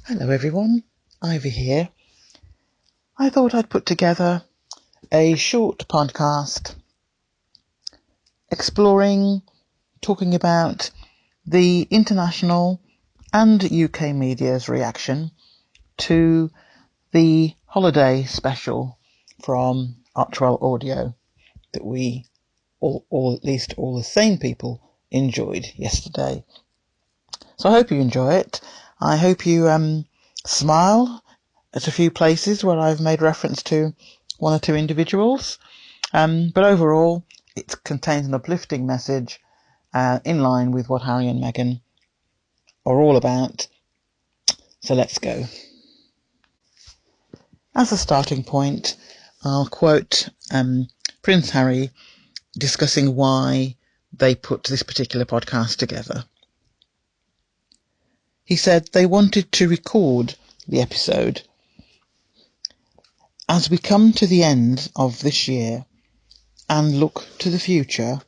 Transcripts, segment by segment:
Hello everyone, Ivy here. I thought I'd put together a short podcast talking about the international and UK media's reaction to the holiday special from Archewell Audio that we, or at least all the sane people, enjoyed yesterday. So I hope you enjoy it. I hope you smile at a few places where I've made reference to one or two individuals. But overall, it contains an uplifting message in line with what Harry and Meghan are all about. So let's go. As a starting point, I'll quote Prince Harry discussing why they put this particular podcast together. He said they wanted to record the episode as we come to the end of this year and look to the future.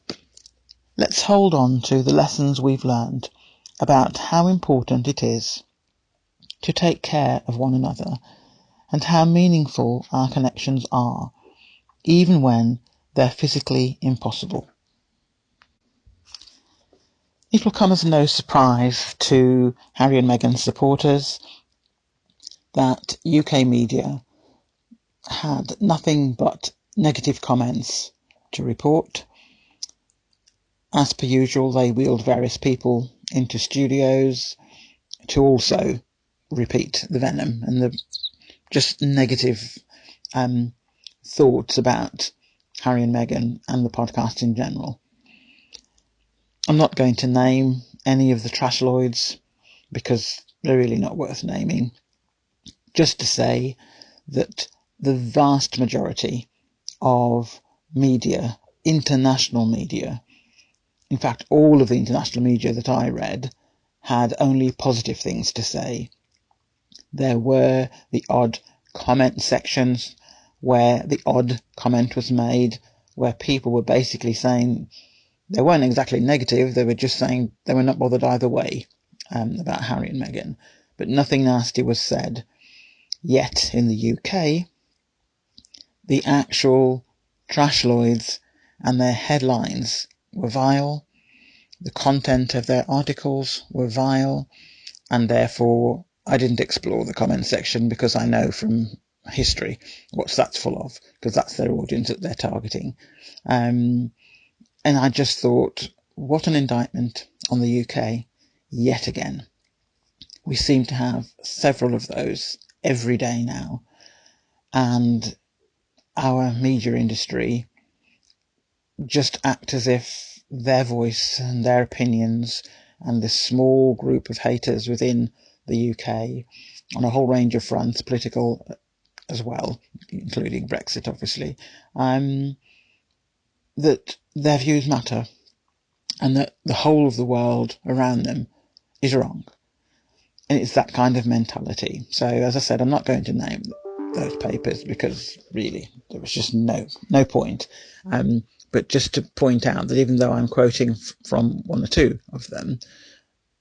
Let's hold on to the lessons we've learned about how important it is to take care of one another and how meaningful our connections are, even when they're physically impossible. It will come as no surprise to Harry and Meghan's supporters that UK media had nothing but negative comments to report. As per usual, they wheeled various people into studios to also repeat the venom and the just negative thoughts about Harry and Meghan and the podcast in general. I'm not going to name any of the trashloids because they're really not worth naming. Just to say that the vast majority of media, international media, in fact all of the international media that I read, had only positive things to say. There were the odd comment sections where the odd comment was made, where people were basically saying, they weren't exactly negative, they were just saying they were not bothered either way about Harry and Meghan, but nothing nasty was said. Yet in the UK, the actual trashloids and their headlines were vile, the content of their articles were vile, and therefore I didn't explore the comment section because I know from history what that's full of, because that's their audience that they're targeting. And I just thought, what an indictment on the UK yet again. We seem to have several of those every day now, and our media industry just act as if their voice and their opinions and this small group of haters within the UK on a whole range of fronts, political as well, including Brexit obviously, that their views matter and that the whole of the world around them is wrong. And it's that kind of mentality. So as I said, I'm not going to name those papers because really there was just no point. But just to point out that even though I'm quoting from one or two of them,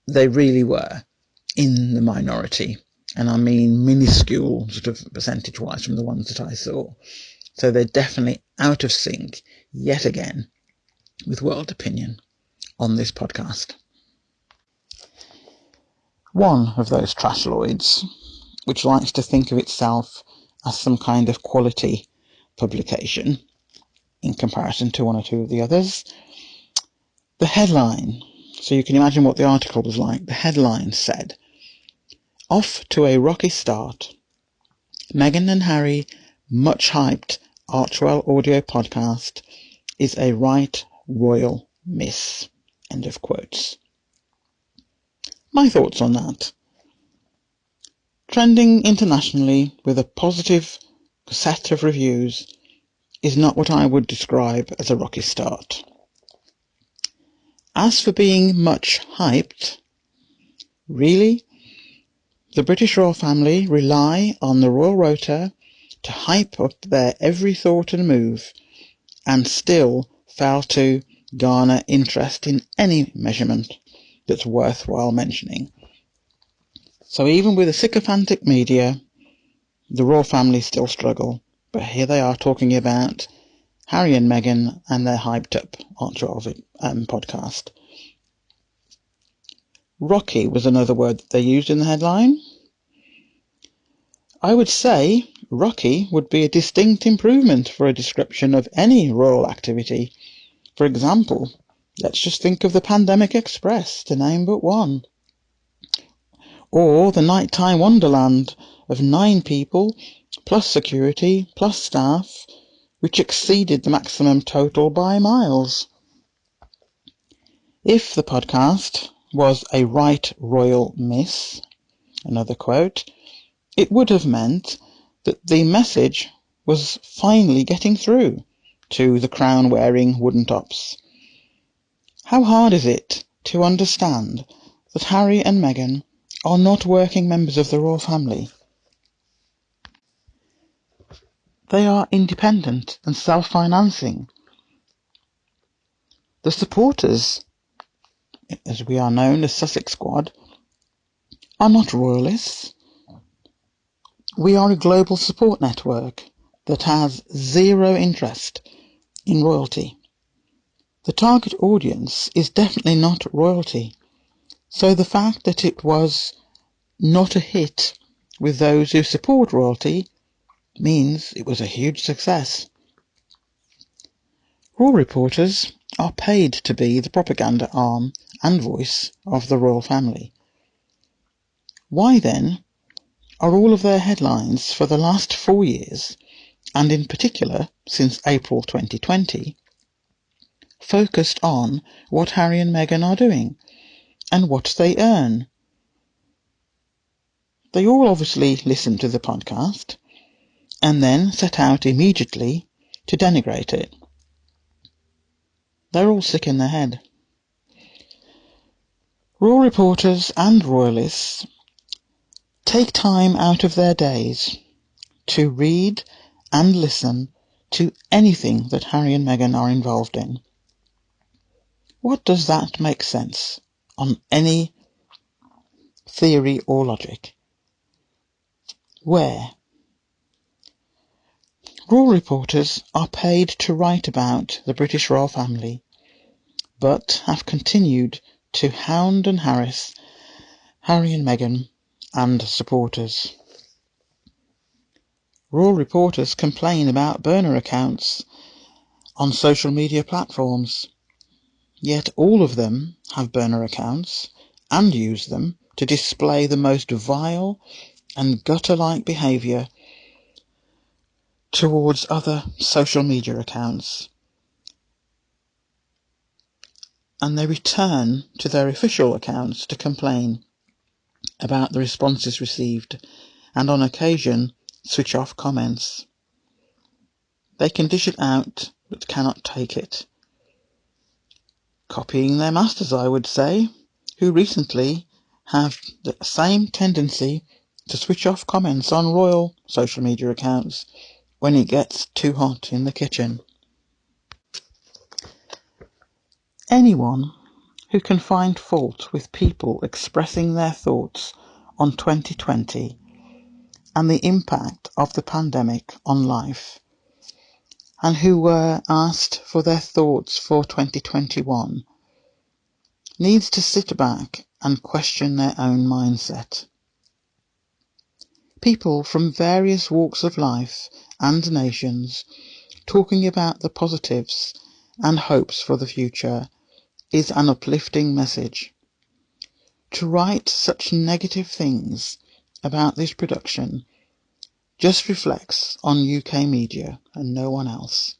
they really were in the minority. And I mean minuscule sort of percentage-wise from the ones that I saw. So they're definitely out of sync yet again with world opinion on this podcast. One of those trashloids, which likes to think of itself as some kind of quality publication in comparison to one or two of the others, the headline, so you can imagine what the article was like, the headline said, "Off to a rocky start. Meghan and Harry much hyped Archewell audio podcast is a right royal miss." End of quotes. My thoughts on that. Trending internationally with a positive set of reviews is not what I would describe as a rocky start. As for being much hyped, really? The British royal family rely on the Royal Rota to hype up their every thought and move and still fail to garner interest in any measurement that's worthwhile mentioning. So even with a sycophantic media, the royal family still struggle. But here they are talking about Harry and Meghan and their hyped up Archewell podcast. Rocky was another word that they used in the headline. I would say rocky would be a distinct improvement for a description of any royal activity. For example, let's just think of the Pandemic Express, to name but one. Or the nighttime wonderland of 9 people, plus security, plus staff, which exceeded the maximum total by miles. If the podcast was a right royal miss, another quote, it would have meant that the message was finally getting through to the crown-wearing wooden tops. How hard is it to understand that Harry and Meghan are not working members of the royal family? They are independent and self-financing. The supporters, as we are known as Sussex Squad, are not royalists. We are a global support network that has zero interest in royalty. The target audience is definitely not royalty, so the fact that it was not a hit with those who support royalty means it was a huge success. Royal reporters are paid to be the propaganda arm and voice of the royal family. Why then are all of their headlines for the last 4 years, and in particular since April 2020, focused on what Harry and Meghan are doing and what they earn? They all obviously listened to the podcast and then set out immediately to denigrate it. They're all sick in the head. Royal reporters and royalists take time out of their days to read and listen to anything that Harry and Meghan are involved in. What does that make sense on any theory or logic? Where? Royal reporters are paid to write about the British royal family, but have continued to hound and harass Harry and Meghan and supporters. Royal reporters complain about burner accounts on social media platforms, yet all of them have burner accounts and use them to display the most vile and gutter-like behaviour towards other social media accounts. And they return to their official accounts to complain about the responses received and on occasion switch off comments. They can dish it out but cannot take it. Copying their masters, I would say, who recently have the same tendency to switch off comments on royal social media accounts when it gets too hot in the kitchen. Anyone who can find fault with people expressing their thoughts on 2020 and the impact of the pandemic on life, and who were asked for their thoughts for 2021, needs to sit back and question their own mindset. People from various walks of life and nations talking about the positives and hopes for the future is an uplifting message. To write such negative things about this production just reflects on UK media and no one else.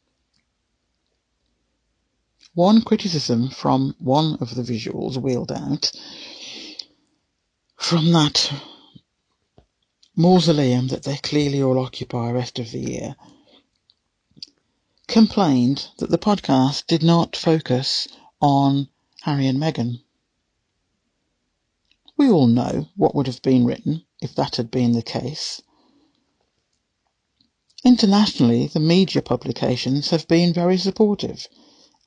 One criticism from one of the visuals wheeled out from that mausoleum that they clearly all occupy the rest of the year complained that the podcast did not focus on Harry and Meghan. We all know what would have been written if that had been the case. Internationally, the media publications have been very supportive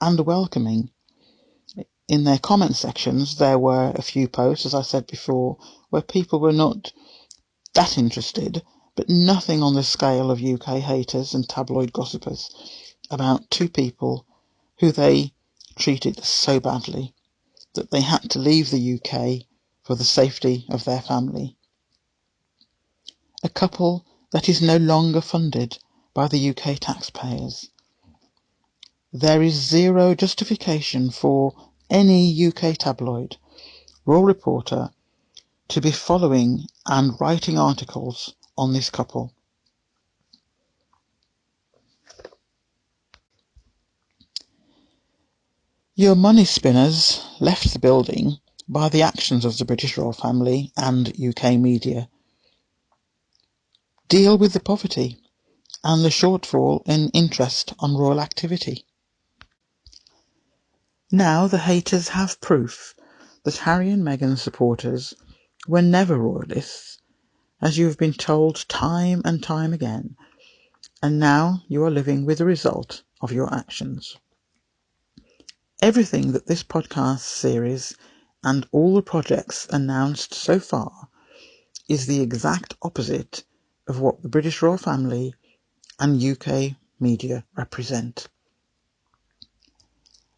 and welcoming. In their comment sections, there were a few posts, as I said before, where people were not that interested, but nothing on the scale of UK haters and tabloid gossipers about two people who they treated so badly that they had to leave the UK for the safety of their family. A couple that is no longer funded by the UK taxpayers. There is zero justification for any UK tabloid, Royal Reporter, to be following and writing articles on this couple. Your money spinners left the building by the actions of the British royal family and UK media. Deal with the poverty and the shortfall in interest on royal activity. Now the haters have proof that Harry and Meghan supporters were never royalists, as you have been told time and time again, and now you are living with the result of your actions. Everything that this podcast series and all the projects announced so far is the exact opposite of what the British royal family and UK media represent.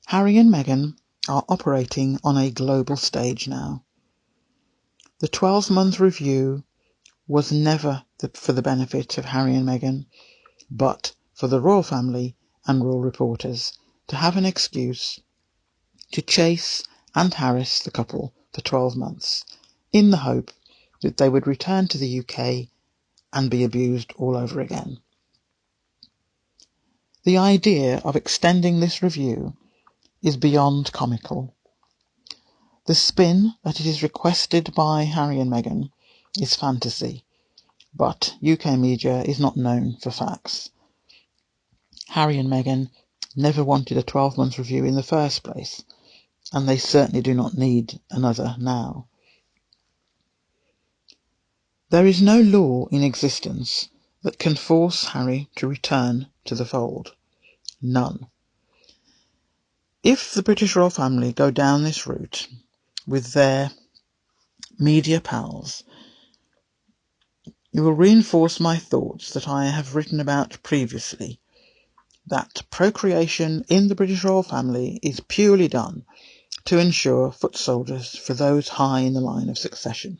Harry and Meghan are operating on a global stage now. The 12-month review was never for the benefit of Harry and Meghan, but for the royal family and royal reporters to have an excuse to chase and harass the couple for 12 months in the hope that they would return to the UK and be abused all over again. The idea of extending this review is beyond comical. The spin that it is requested by Harry and Meghan is fantasy, but UK media is not known for facts. Harry and Meghan never wanted a 12-month review in the first place, and they certainly do not need another now. There is no law in existence that can force Harry to return to the fold. None. If the British royal family go down this route with their media pals, it will reinforce my thoughts that I have written about previously, that procreation in the British royal family is purely done to ensure foot soldiers for those high in the line of succession.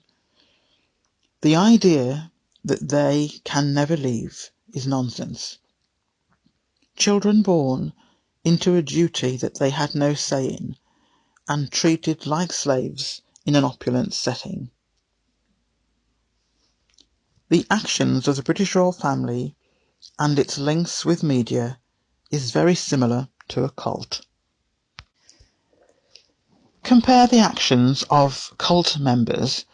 The idea that they can never leave is nonsense. Children born into a duty that they had no say in, and treated like slaves in an opulent setting. The actions of the British royal family and its links with media is very similar to a cult. Compare the actions of cult members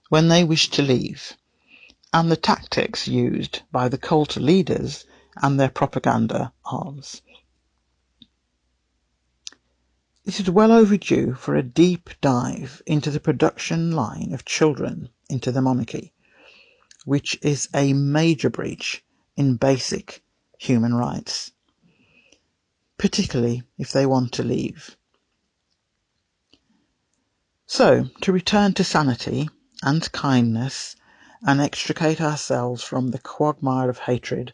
when they wish to leave, and the tactics used by the cult leaders and their propaganda arms. It is well overdue for a deep dive into the production line of children into the monarchy, which is a major breach in basic human rights, particularly if they want to leave. So, to return to sanity and kindness and extricate ourselves from the quagmire of hatred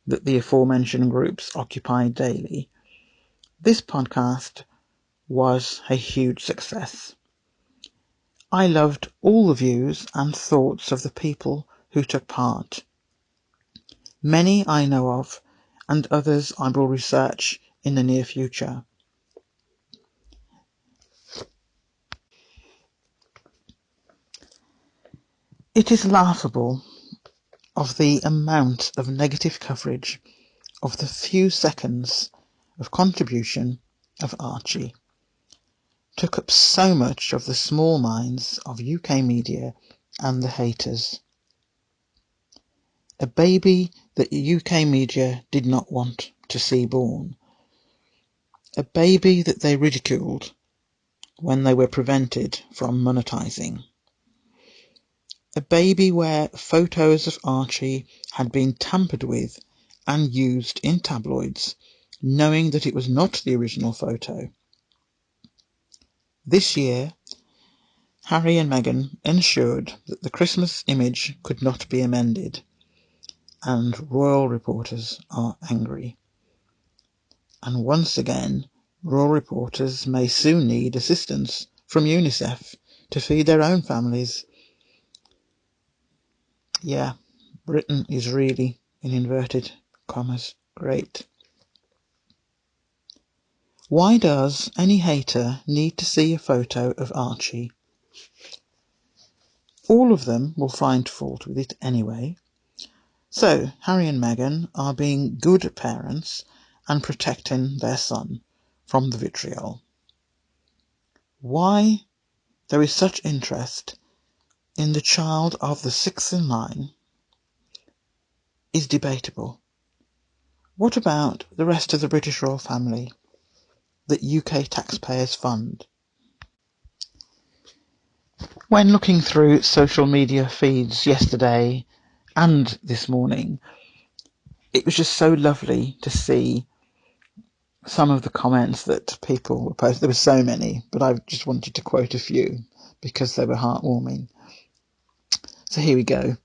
that the aforementioned groups occupy daily, this podcast was a huge success. I loved all the views and thoughts of the people who took part. Many I know of, and others I will research in the near future. It is laughable of the amount of negative coverage of the few seconds of contribution of Archie. Took up so much of the small minds of UK media and the haters. A baby that UK media did not want to see born. A baby that they ridiculed when they were prevented from monetising. A baby where photos of Archie had been tampered with and used in tabloids, knowing that it was not the original photo. This year, Harry and Meghan ensured that the Christmas image could not be amended, and royal reporters are angry. And once again, royal reporters may soon need assistance from UNICEF to feed their own families. Yeah, Britain is really, in inverted commas, great. Why does any hater need to see a photo of Archie? All of them will find fault with it anyway. So Harry and Meghan are being good parents and protecting their son from the vitriol. Why there is such interest in the child of the sixth in line is debatable. What about the rest of the British royal family that UK taxpayers fund? When looking through social media feeds yesterday and this morning, it was just so lovely to see some of the comments that people were posting. There were so many, but I just wanted to quote a few because they were heartwarming. So here we go.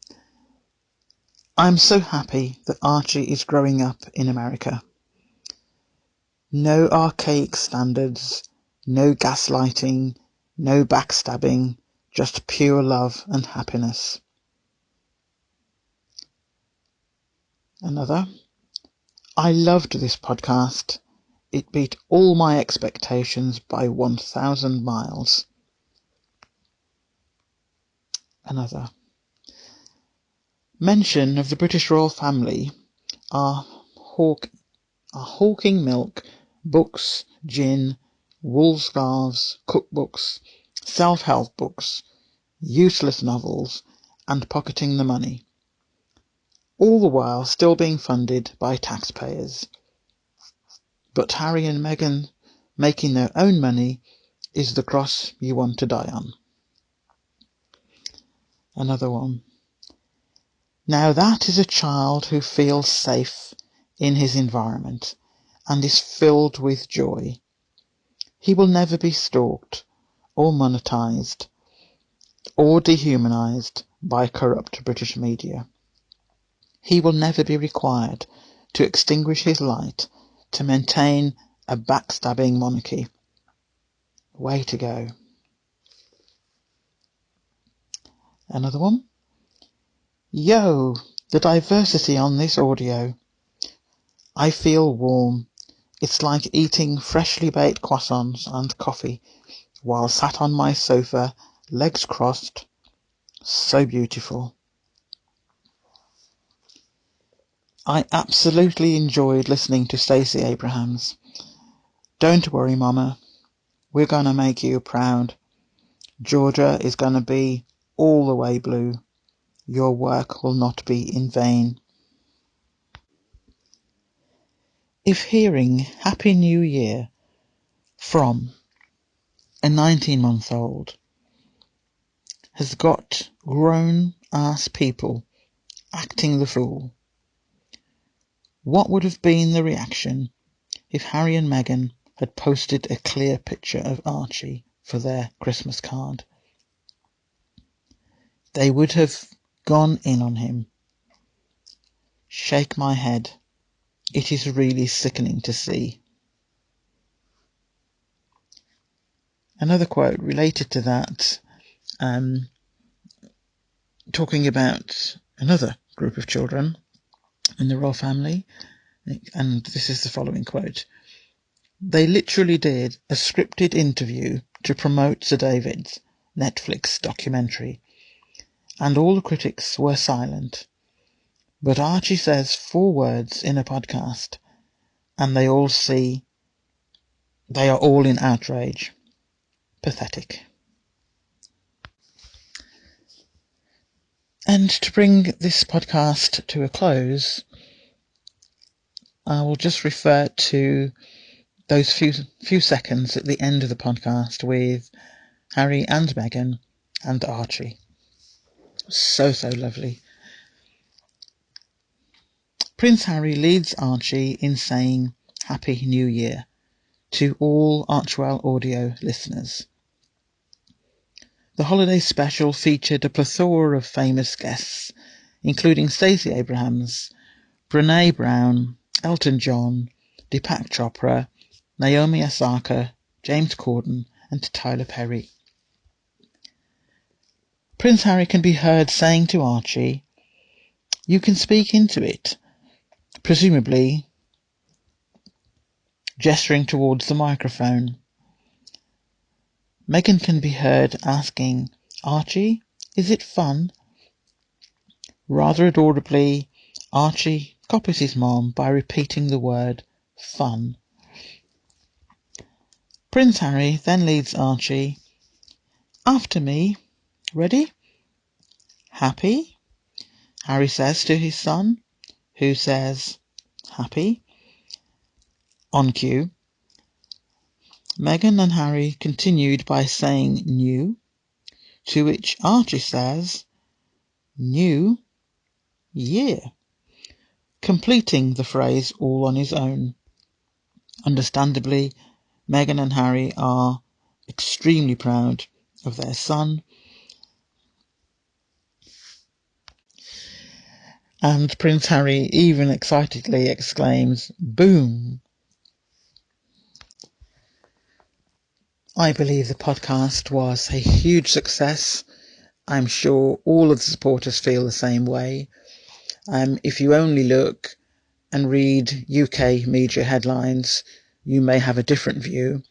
I'm so happy that Archie is growing up in America. No archaic standards, no gaslighting, no backstabbing, just pure love and happiness. Another. I loved this podcast. It beat all my expectations by 1,000 miles. Another. Mention of the British royal family are hawking milk, books, gin, wool scarves, cookbooks, self-help books, useless novels, and pocketing the money, all the while still being funded by taxpayers. But Harry and Meghan making their own money is the cross you want to die on. Another one. Now that is a child who feels safe in his environment and is filled with joy. He will never be stalked or monetised or dehumanised by corrupt British media. He will never be required to extinguish his light to maintain a backstabbing monarchy. Way to go. Another one. Yo, the diversity on this audio. I feel warm. It's like eating freshly baked croissants and coffee while sat on my sofa, legs crossed. So beautiful. I absolutely enjoyed listening to Stacey Abrahams. Don't worry, Mama. We're going to make you proud. Georgia is going to be all the way blue. Your work will not be in vain. If hearing Happy New Year from a 19-month-old has got grown-ass people acting the fool, what would have been the reaction if Harry and Meghan had posted a clear picture of Archie for their Christmas card? They would have gone in on him. Shake my head. It is really sickening to see. Another quote related to that, talking about another group of children in the royal family, and this is the following quote. They literally did a scripted interview to promote Sir David's Netflix documentary, and all the critics were silent. But Archie says 4 words in a podcast, and they are all in outrage. Pathetic. And to bring this podcast to a close, I will just refer to those few seconds at the end of the podcast with Harry and Meghan and Archie. So lovely. Prince Harry leads Archie in saying Happy New Year to all Archewell audio listeners. The holiday special featured a plethora of famous guests, including Stacey Abrams, Brené Brown, Elton John, Deepak Chopra, Naomi Osaka, James Corden and Tyler Perry. Prince Harry can be heard saying to Archie, "You can speak into it," presumably gesturing towards the microphone. Meghan can be heard asking, "Archie, is it fun?" Rather adorably, Archie copies his mom by repeating the word fun. Prince Harry then leads Archie, "After me. Ready? Happy?" Harry says to his son, who says, "Happy?" On cue, Meghan and Harry continued by saying new, to which Archie says, "New year," completing the phrase all on his own. Understandably, Meghan and Harry are extremely proud of their son, and Prince Harry even excitedly exclaims, "Boom!" I believe the podcast was a huge success. I'm sure all of the supporters feel the same way. If you only look and read UK media headlines, you may have a different view.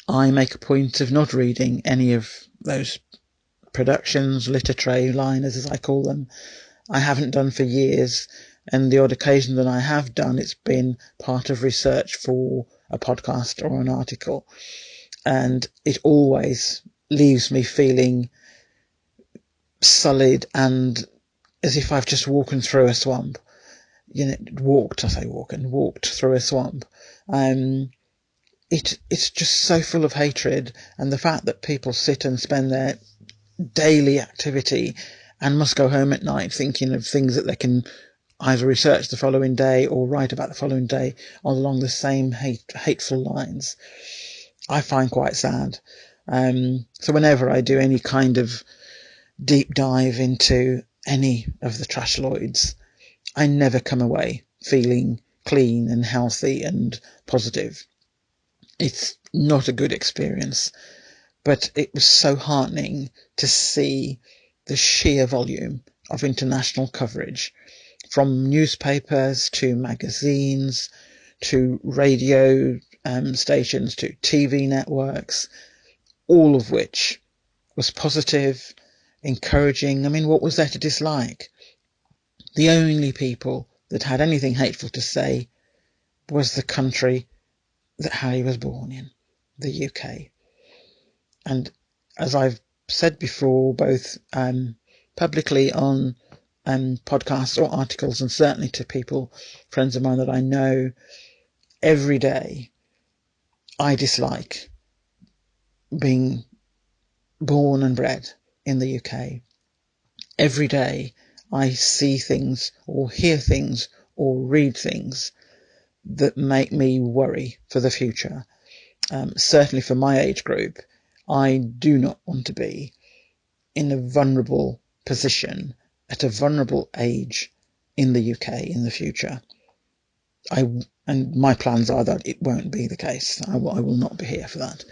I make a point of not reading any of those productions, literary liners as I call them. I haven't done for years, and the odd occasion that I have done, it's been part of research for a podcast or an article, and it always leaves me feeling sullied and as if I've just walked through a swamp. Walked through a swamp. It's just so full of hatred, and the fact that people sit and spend their daily activity and must go home at night thinking of things that they can either research the following day or write about the following day along the same hateful lines, I find quite sad. So whenever I do any kind of deep dive into any of the trashloids, I never come away feeling clean and healthy and positive. It's not a good experience, but it was so heartening to see the sheer volume of international coverage, from newspapers to magazines to radio stations to TV networks, all of which was positive, encouraging. I mean, what was there to dislike? The only people that had anything hateful to say was the country that Harry was born in, the UK. And as I've said before, both publicly on podcasts or articles, and certainly to people, friends of mine that I know, every day I dislike being born and bred in the UK. Every day I see things or hear things or read things that make me worry for the future. Certainly for my age group, I do not want to be in a vulnerable position at a vulnerable age in the UK in the future. And my plans are that it won't be the case. I will not be here for that.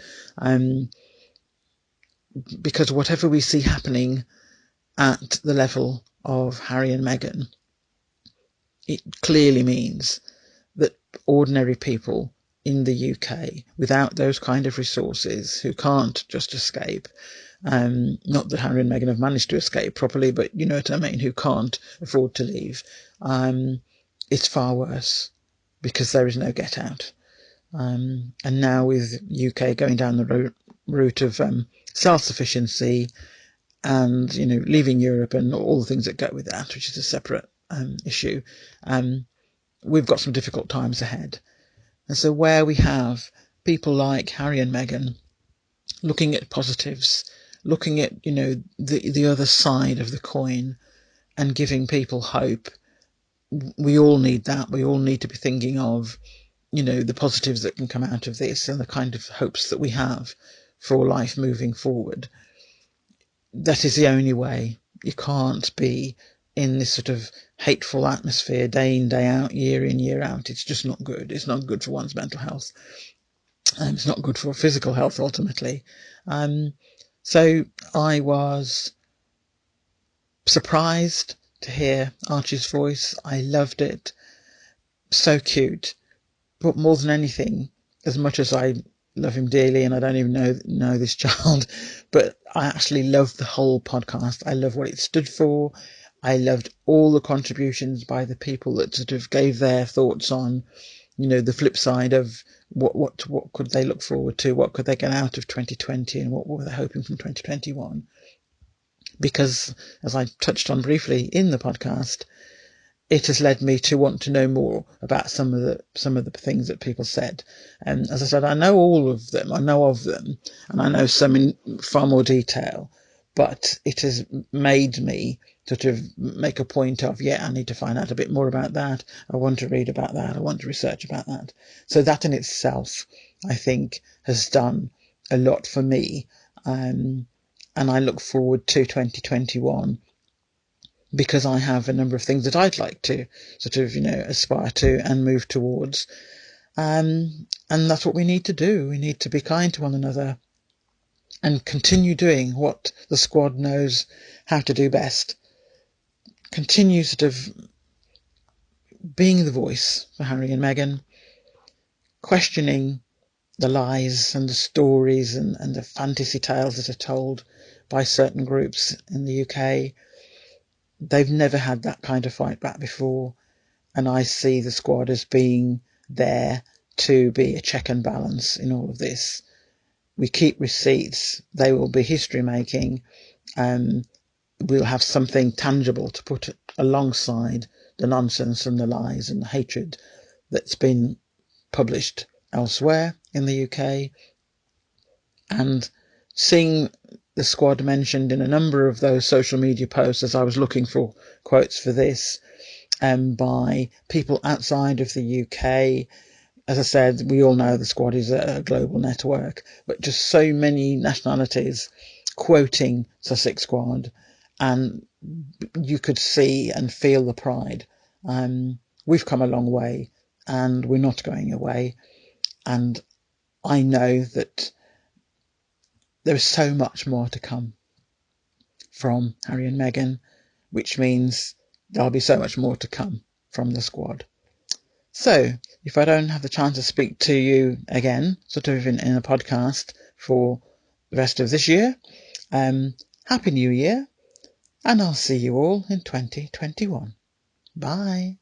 Because whatever we see happening at the level of Harry and Meghan, it clearly means that ordinary people in the UK, without those kind of resources, who can't just escape, not that Harry and Meghan have managed to escape properly, but you know what I mean, who can't afford to leave, it's far worse because there is no get out. And now with UK going down the route of self-sufficiency and, leaving Europe and all the things that go with that, which is a separate issue, we've got some difficult times ahead. And so where we have people like Harry and Meghan looking at positives, looking at, the other side of the coin and giving people hope, we all need that. We all need to be thinking of, the positives that can come out of this and the kind of hopes that we have for life moving forward. that is the only way. You can't be in this sort of hateful atmosphere day in, day out, year in, year out. It's just not good. It's not good for one's mental health. It's not good for physical health, ultimately. So I was surprised to hear Archie's voice. I loved it. So cute. But more than anything, as much as I love him dearly, and I don't even know this child, but I actually loved the whole podcast. I love what it stood for. I loved all the contributions by the people that sort of gave their thoughts on, the flip side of what could they look forward to, what could they get out of 2020, and what were they hoping from 2021. Because, as I touched on briefly in the podcast, it has led me to want to know more about some of the things that people said. And as I said, I know all of them. I know of them, and I know some in far more detail. But it has made me sort of make a point of, I need to find out a bit more about that. I want to read about that. I want to research about that. So that in itself, I think, has done a lot for me. And I look forward to 2021 because I have a number of things that I'd like to sort of, aspire to and move towards. And that's what we need to do. We need to be kind to one another and continue doing what the squad knows how to do best. Continue sort of being the voice for Harry and Meghan, questioning the lies and the stories and the fantasy tales that are told by certain groups in the UK. They've never had that kind of fight back before. And I see the squad as being there to be a check and balance in all of this. We keep receipts. They will be history making. We'll have something tangible to put alongside the nonsense and the lies and the hatred that's been published elsewhere in the UK. And seeing the squad mentioned in a number of those social media posts as I was looking for quotes for this, by people outside of the UK. As I said, we all know the squad is a global network, but just so many nationalities quoting Sussex Squad, and you could see and feel the pride. We've come a long way, and we're not going away. And I know that there is so much more to come from Harry and Meghan, which means there'll be so much more to come from the squad. So, if I don't have the chance to speak to you again, sort of in a podcast for the rest of this year, Happy New Year, and I'll see you all in 2021. Bye.